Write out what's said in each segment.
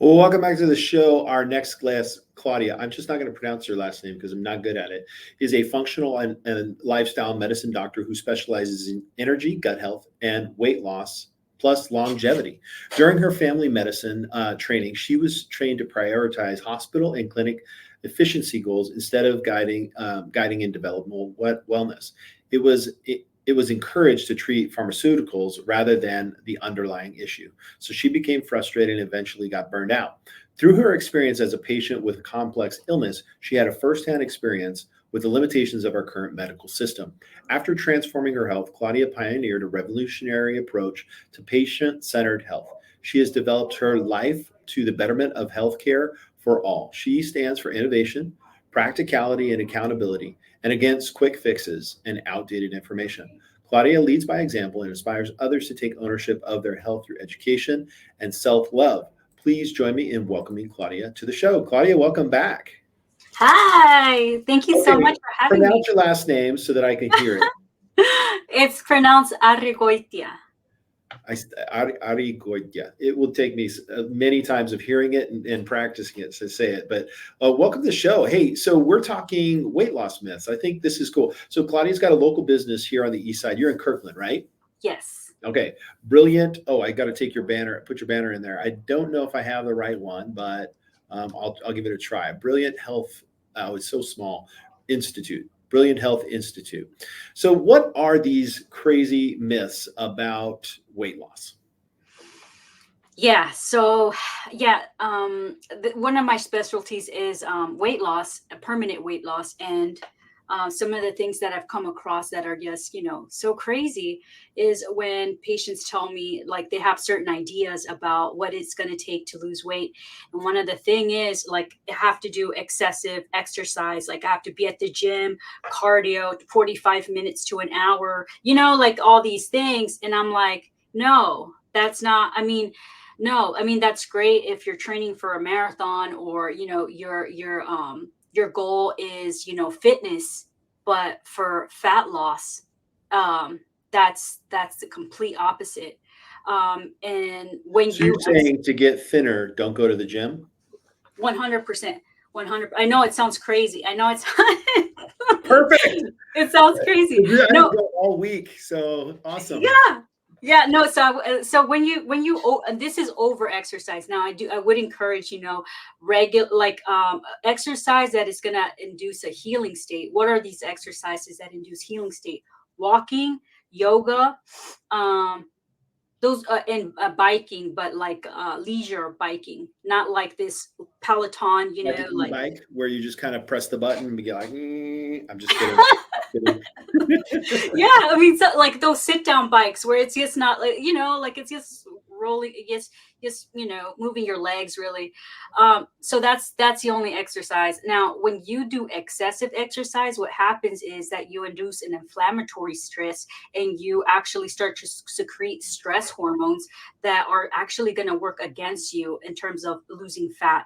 Well, welcome back to the show. Our next guest, Claudia, I'm just not going to pronounce her last name because I'm not good at it, is a functional and lifestyle medicine doctor who specializes in energy, gut health, and weight loss, plus longevity. During her family medicine training, she was trained to prioritize hospital and clinic efficiency goals instead of guiding in developmental wellness. It was encouraged to treat pharmaceuticals rather than the underlying issue. So she became frustrated and eventually got burned out. Through her experience as a patient with complex illness, she had a firsthand experience with the limitations of our current medical system. After transforming her health, Claudia pioneered a revolutionary approach to patient centered health. She has developed her life to the betterment of healthcare for all. She stands for innovation, practicality, and accountability, and against quick fixes and outdated information. Claudia leads by example and inspires others to take ownership of their health through education and self love. Please join me in welcoming Claudia to the show. Claudia, welcome back. Hi, thank you so Okay, much for having me. pronounce your last name so that I can hear it. It's pronounced Arregoytia. Arregoytia. It will take me many times of hearing it and practicing it to say it. But welcome to the show. Hey, so we're talking weight loss myths. I think this is cool. So Claudia's got a local business here on the east side. You're in Kirkland, right? Yes. Okay, brilliant. Oh, I got to take your banner, put your banner in there. I don't know if I have the right one, but I'll give it a try. Brilliant Health. Oh, it's so small. Institute. Brilliant Health Institute. So, what are these crazy myths about weight loss? Yeah. So, yeah. One of my specialties is weight loss, permanent weight loss, and some of the things that I've come across that are just, so crazy is when patients tell me like they have certain ideas about what it's going to take to lose weight. And one of the thing is like I have to do excessive exercise, like I have to be at the gym, cardio, 45 minutes to an hour, like all these things. And I'm like, no, that's not, I mean, no, I mean that's great if you're training for a marathon or your goal is fitness, but for fat loss, um, that's the complete opposite. And when So, you're you saying to get thinner, don't go to the gym? 100%, 100, I know it sounds crazy, I know it's Perfect. it sounds crazy. I have to No, go all week. So, awesome. yeah, yeah, no, so this is over exercise. Now I would encourage regular like exercise that is going to induce a healing state. What are these exercises that induce healing state? Walking, yoga, um those and biking, but like leisure biking, not like this Peloton, Like an like e-bike where you just kind of press the button and be like, I'm just kidding. Kidding. yeah, I mean, so, like those sit down bikes where it's just not like like it's just rolling, just moving your legs really. So that's the only exercise. Now, when you do excessive exercise, what happens is that you induce an inflammatory stress, and you actually start to secrete stress hormones that are actually going to work against you in terms of losing fat.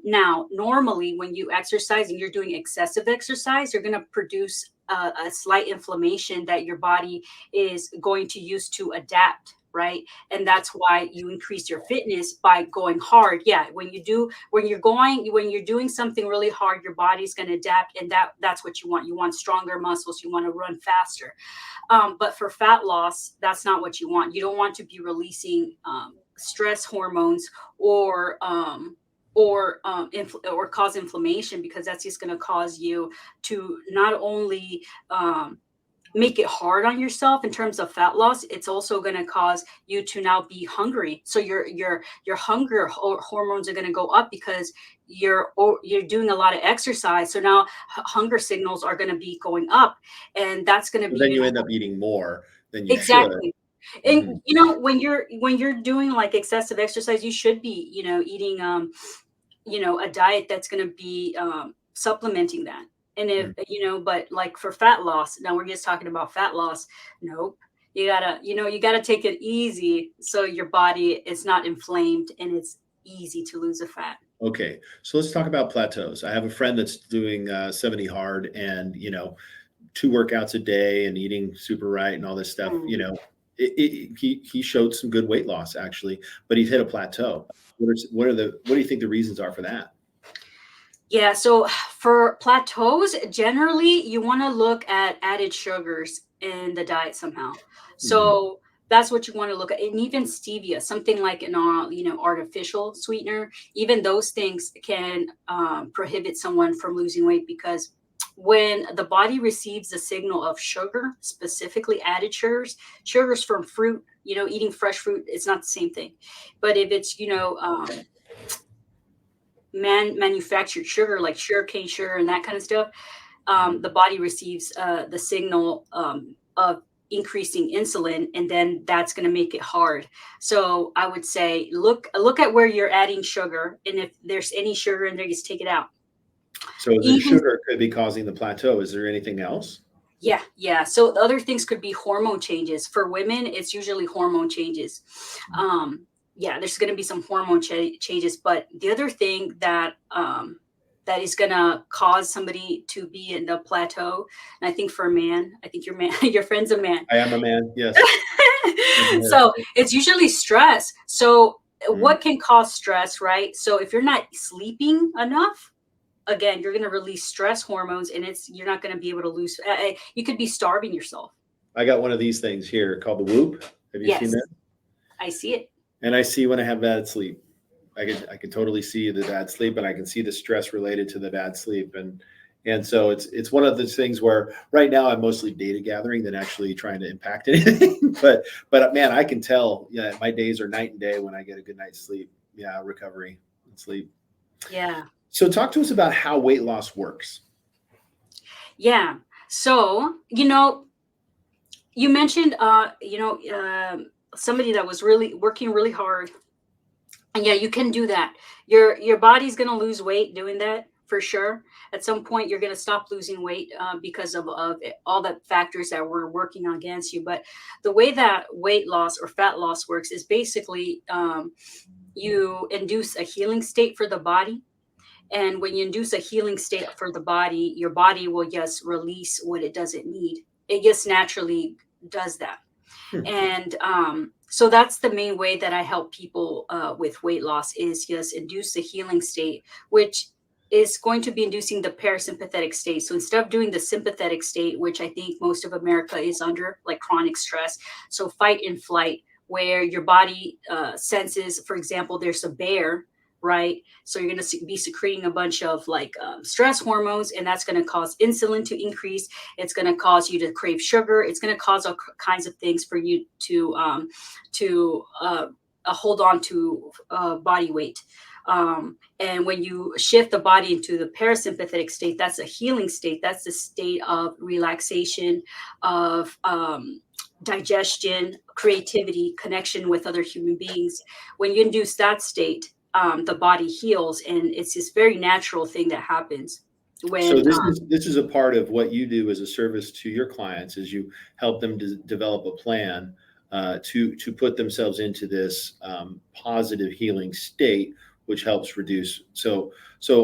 Now, normally, when you exercise and you're doing excessive exercise, you're going to produce a slight inflammation that your body is going to use to adapt. Right. And that's why you increase your fitness by going hard. Yeah. When you're doing something really hard, your body's going to adapt. And that's what you want. You want stronger muscles. You want to run faster. But for fat loss, that's not what you want. You don't want to be releasing stress hormones or or cause inflammation, because that's just going to cause you to not only make it hard on yourself in terms of fat loss, it's also going to cause you to now be hungry. So your hunger hormones are going to go up because you're doing a lot of exercise. So now hunger signals are going to be going up, and that's going to So then be you end up eating more than you should. exactly. Mhm. And when you're doing like excessive exercise, you should be eating a diet that's going to be supplementing that. And if Mhm. but like for fat loss, now we're just talking about fat loss. Nope. You gotta take it easy so your body is not inflamed and it's easy to lose the fat. Okay, so let's talk about plateaus. I have a friend that's doing 70 hard and, two workouts a day and eating super right and all this stuff. Mm. he showed some good weight loss actually, but he's hit a plateau. What do you think the reasons are for that? Yeah, so for plateaus, generally you want to look at added sugars in the diet somehow. Mhm. So that's what you want to look at. And even stevia, something like an artificial sweetener, even those things can prohibit someone from losing weight, because when the body receives a signal of sugar, specifically added sugars from fruit, eating fresh fruit, it's not the same thing. But if it's, manufactured sugar like sugarcane sugar and that kind of stuff, the body receives the signal of increasing insulin, and then that's going to make it hard. So I would say look at where you're adding sugar, and if there's any sugar in there, just take it out. So the Even sugar could be causing the plateau. Is there anything else? yeah. So the other things could be hormone changes. For women, it's usually hormone changes. Yeah, there's going to be some hormone changes, but the other thing that is going to cause somebody to be in the plateau, and I think for a man, I think your man, your friend's a man. I am a man. Yes. So it's usually stress. So Mhm. what can cause stress, right? So if you're not sleeping enough, again, you're going to release stress hormones, and you're not going to be able to lose. You could be starving yourself. I got one of these things here called the Whoop. Have you seen Yes, that? I see it. And I see when I have bad sleep. I can totally see the bad sleep, and I can see the stress related to the bad sleep, and so it's one of those things where right now I'm mostly data gathering than actually trying to impact anything. But man, I can tell. Yeah, my days are night and day when I get a good night's sleep. Yeah, recovery and sleep. Yeah. So talk to us about how weight loss works. Yeah. So, you mentioned, somebody that was really working really hard. And yeah, you can do that. Your body's going to lose weight doing that for sure. At some point, you're going to stop losing weight because of all the factors that were working against you. But the way that weight loss or fat loss works is basically you induce a healing state for the body. And when you induce a healing state for the body, your body will just release what it doesn't need. It just naturally does that. Hmm. And so that's the main way that I help people with weight loss, is just induce the healing state, which is going to be inducing the parasympathetic state. So instead of doing the sympathetic state, which I think most of America is under, like chronic stress, so fight and flight, where your body senses, for example, there's a bear, right? So you're going to be secreting a bunch of like stress hormones, and that's going to cause insulin to increase. It's going to cause you to crave sugar. It's going to cause all kinds of things for you to hold on to body weight. And when you shift the body into the parasympathetic state, that's a healing state. That's the state of relaxation, of digestion, creativity, connection with other human beings. When you induce that state, the body heals, and it's this very natural thing that happens So when this is a part of what you do as a service to your clients, is you help them to develop a plan to put themselves into this positive healing state, which helps reduce. So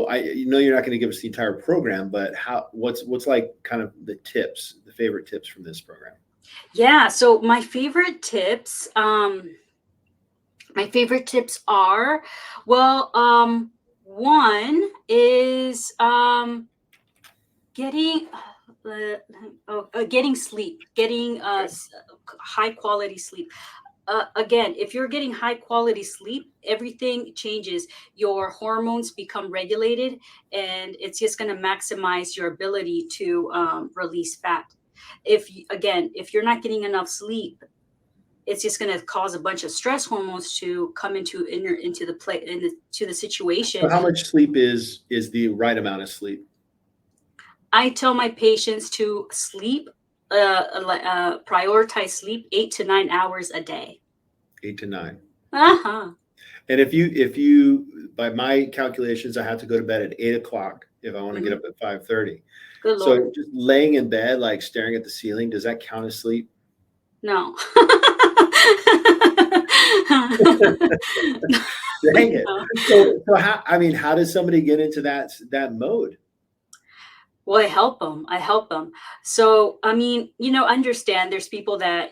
I know you're not going to give us the entire program, but what's like kind of the favorite tips from this program? yeah. So my favorite tips are, well, one is getting getting sleep, getting high quality sleep. Again, if you're getting high quality sleep, everything changes. Your hormones become regulated, and it's just going to maximize your ability to release fat. If you're not getting enough sleep, it's just going to cause a bunch of stress hormones to come into the So situation. how much sleep is the right amount of sleep? I tell my patients to sleep, prioritize sleep 8 to 9 hours a day. 8 to 9. Uh-huh. And if you by my calculations, I have to go to bed at 8 o'clock if I want to get Hmm. up at 5:30. Good Lord. So just laying in bed, like staring at the ceiling, does that count as sleep? No. Dang it. No. So how does somebody get into that mode? Well, I help them. So, I mean, understand there's people that,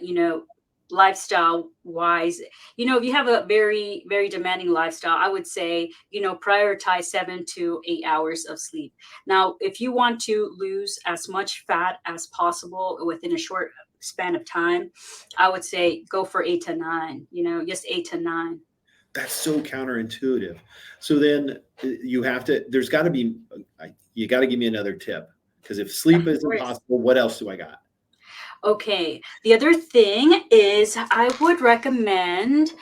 lifestyle wise, if you have a very very demanding lifestyle, I would say, prioritize 7 to 8 hours of sleep. Now if you want to lose as much fat as possible within a short span of time, I would say go for 8 to 9, just 8 to 9. That's so counterintuitive. So then you have to, there's got to be, you got to give me another tip, because if sleep Of is course. impossible, what else do I got? Okay, the other thing is I would recommend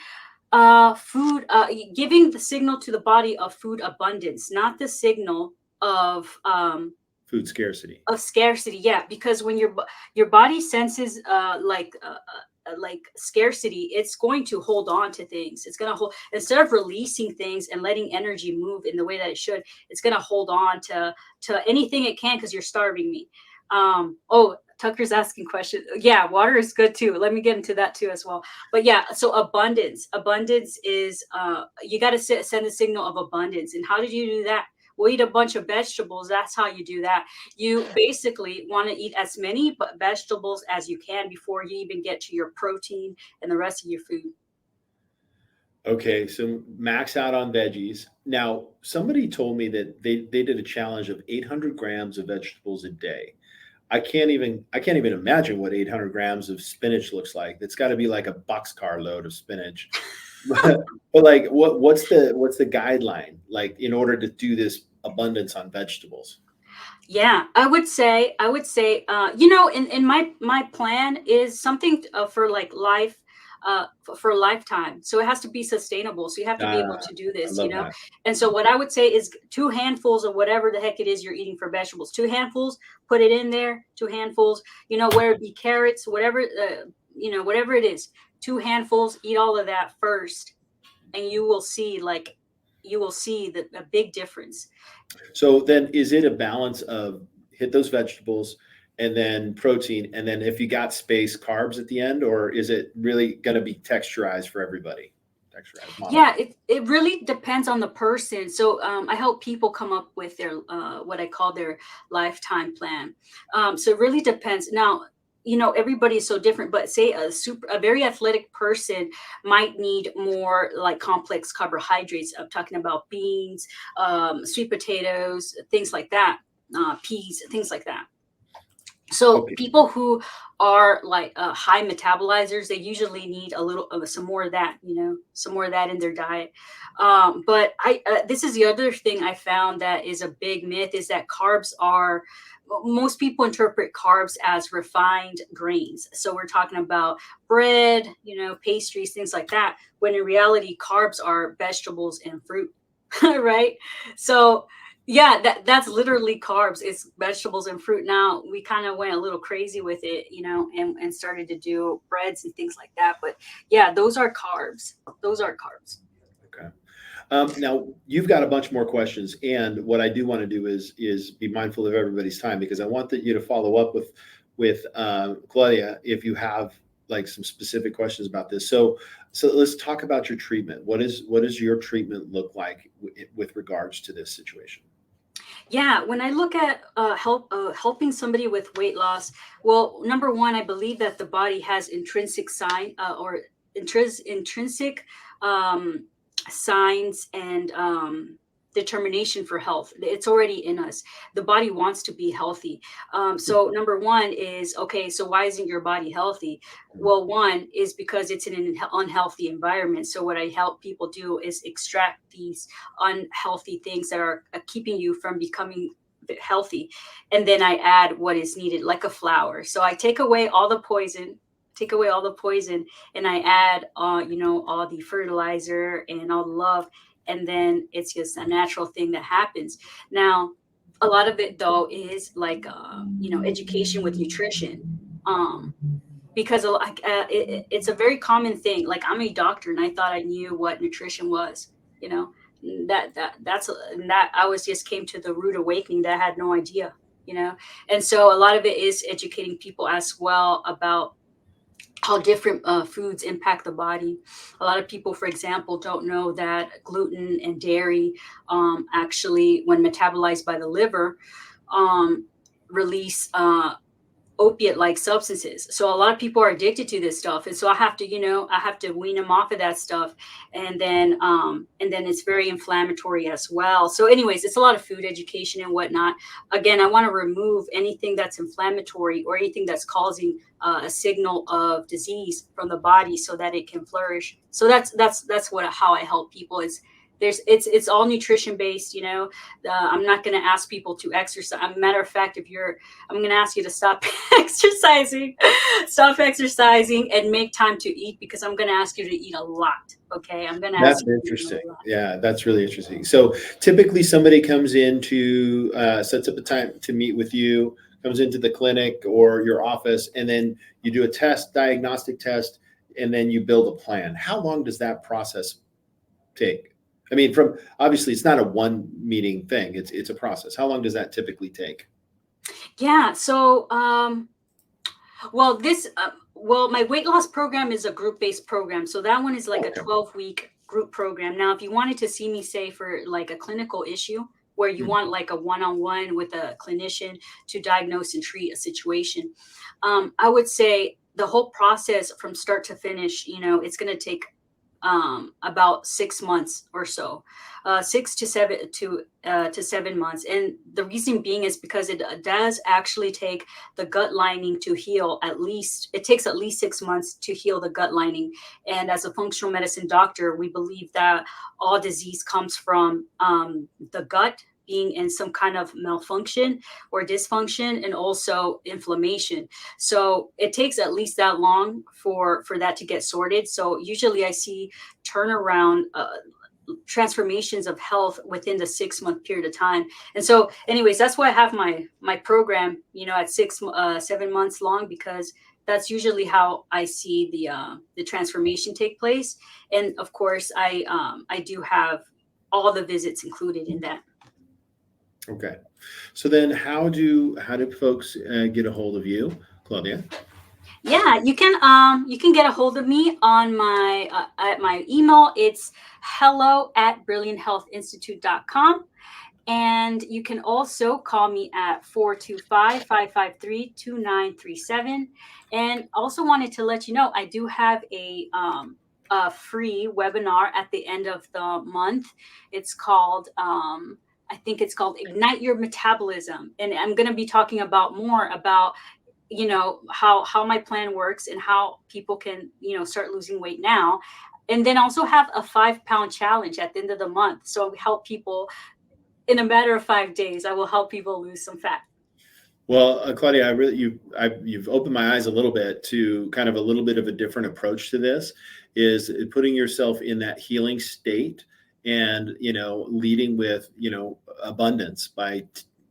food, giving the signal to the body of food abundance, not the signal of um Food scarcity. of scarcity. Yeah, because when your body senses like scarcity, it's going to hold on to things. It's going to hold, instead of releasing things and letting energy move in the way that it should, it's going to hold on to anything it can, because you're starving me. Oh, Tucker's asking questions. Yeah, water is good too. Let me get into that too as well. But yeah, so abundance is, you got to send a signal of abundance. And how did you do that? We'll eat a bunch of vegetables. That's how you do that. You basically want to eat as many vegetables as you can before you even get to your protein and the rest of your food. Okay, so max out on veggies. Now, somebody told me that they did a challenge of 800 grams of vegetables a day. I can't even imagine what 800 grams of spinach looks like. It's got to be like a boxcar load of spinach. But like, what's the guideline like in order to do this abundance on vegetables? Yeah, I would say, in my plan is something for like life, for a lifetime. So it has to be sustainable. So you have to be able Ah, to do I this. love that. And so what I would say is 2 handfuls of whatever the heck it is you're eating for vegetables. 2 handfuls, put it in there. 2 handfuls, where it be carrots, whatever, whatever it is. 2 handfuls, eat all of that first, and you will see a big difference. So then, is it a balance of hit those vegetables and then protein, and then if you got space, carbs at the end, or is it really going to be texturized for everybody? Texturized, Yeah, modified. it really depends on the person. So I help people come up with their what I call their lifetime plan. So it really depends. Now, everybody is so different, but say a very athletic person might need more like complex carbohydrates. I'm talking about beans, sweet potatoes, things like that, peas, things like that. So Okay. people who are like high metabolizers, they usually need a little of some more of that, some more of that in their diet. But this is the other thing I found that is a big myth, is that carbs are, most people interpret carbs as refined grains. So we're talking about bread, pastries, things like that. When in reality, carbs are vegetables and fruit, right? So yeah, that's literally carbs. It's vegetables and fruit. Now we kind of went a little crazy with it, and started to do breads and things like that. But yeah, those are carbs. Those are carbs. Okay. Now you've got a bunch more questions, and what I do want to do is be mindful of everybody's time, because I want you to follow up with Claudia if you have like some specific questions about this. So let's talk about your treatment. What does your treatment look like with regards to this situation? Yeah, when I look at helping somebody with weight loss, well, number one, I believe that the body has intrinsic or intrinsic um, signs and determination for health. It's already in us. The body wants to be healthy. So number one is, okay, so why isn't your body healthy? Well, one is because it's in an unhealthy environment. So what I help people do is extract these unhealthy things that are keeping you from becoming healthy, and then I add what is needed, like a flour. So I take away all the poison, and I add all the fertilizer and all the love, and then it's just a natural thing that happens. Now a lot of it though is like education with nutrition, um because like it's a very common thing. Like, I'm a doctor and I thought I knew what nutrition was, you know that I was just came to the rude awakening that I had no idea, and so a lot of it is educating people as well about how different foods impact the body. A lot of people, for example, don't know that gluten and dairy, actually, when metabolized by the liver, um, release opiate-like substances. So a lot of people are addicted to this stuff, and so I have to, I have to wean them off of that stuff, and then it's very inflammatory as well. So, anyways, it's a lot of food education and whatnot. Again, I want to remove anything that's inflammatory or anything that's causing a signal of disease from the body, so that it can flourish. So that's what how I help people. It's all nutrition based. I'm not going to ask people to exercise. Matter of fact, I'm going to ask you to stop exercising, and make time to eat, because I'm going to ask you to eat a lot. Okay. I'm going to ask That's you to eat interesting. a lot. Yeah, that's really interesting. So typically somebody comes in to sets up a time to meet with you, comes into the clinic or your office, and then you do a diagnostic test, and then you build a plan. How long does that process take? I mean, from obviously it's not a one meeting thing. It's a process. How long does that typically take? Yeah. So, my weight loss program is a group based program. So that one is like a Okay. 12-week group program. Now, if you wanted to see me, say, for like a clinical issue where you Mhm. want like a one on one with a clinician to diagnose and treat a situation, I would say the whole process from start to finish, it's going to take about 6 months or so, 6 to 7 months. And the reason being is because it does actually take the gut lining to heal. It takes at least 6 months to heal the gut lining. And as a functional medicine doctor, we believe that all disease comes from the gut being in some kind of malfunction or dysfunction, and also inflammation. So it takes at least that long for that to get sorted. So usually I see turnaround transformations of health within the 6 month period of time. And so, anyways, that's why I have my program, at 7 months long, because that's usually how I see the transformation take place. And of course, I do have all the visits included in that. Okay. So then how do folks get a hold of you, Claudia? Yeah, you can get a hold of me on my at my email. It's hello@brillianthealthinstitute.com. And you can also call me at 425-553-2937. And also wanted to let you know, I do have a free webinar at the end of the month. It's called, I think it's called Ignite Your Metabolism. And I'm going to be talking about more about how my plan works and how people can start losing weight now, and then also have a 5 pound challenge at the end of the month. So we help people in a matter of 5 days. I will help people lose some fat. Well, Claudia, you've opened my eyes a little bit to kind of a little bit of a different approach to this, is putting yourself in that healing state, and leading with abundance by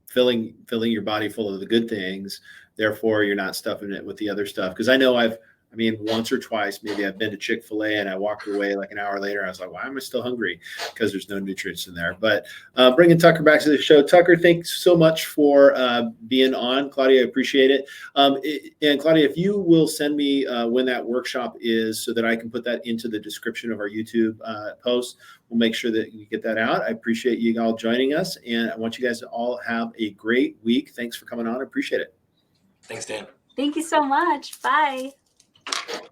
filling your body full of the good things. Therefore, you're not stuffing it with the other stuff. Because I mean, once or twice, maybe I've been to Chick-fil-A and I walked away like an hour later. I was like, why am I still hungry? Because there's no nutrients in there. But bringing Tucker back to the show. Tucker, thanks so much for being on. Claudia, I appreciate it. And Claudia, if you will send me when that workshop is, so that I can put that into the description of our YouTube post, we'll make sure that you get that out. I appreciate you all joining us, and I want you guys to all have a great week. Thanks for coming on. I appreciate it. Thanks, Dan. Thank you so much. Bye.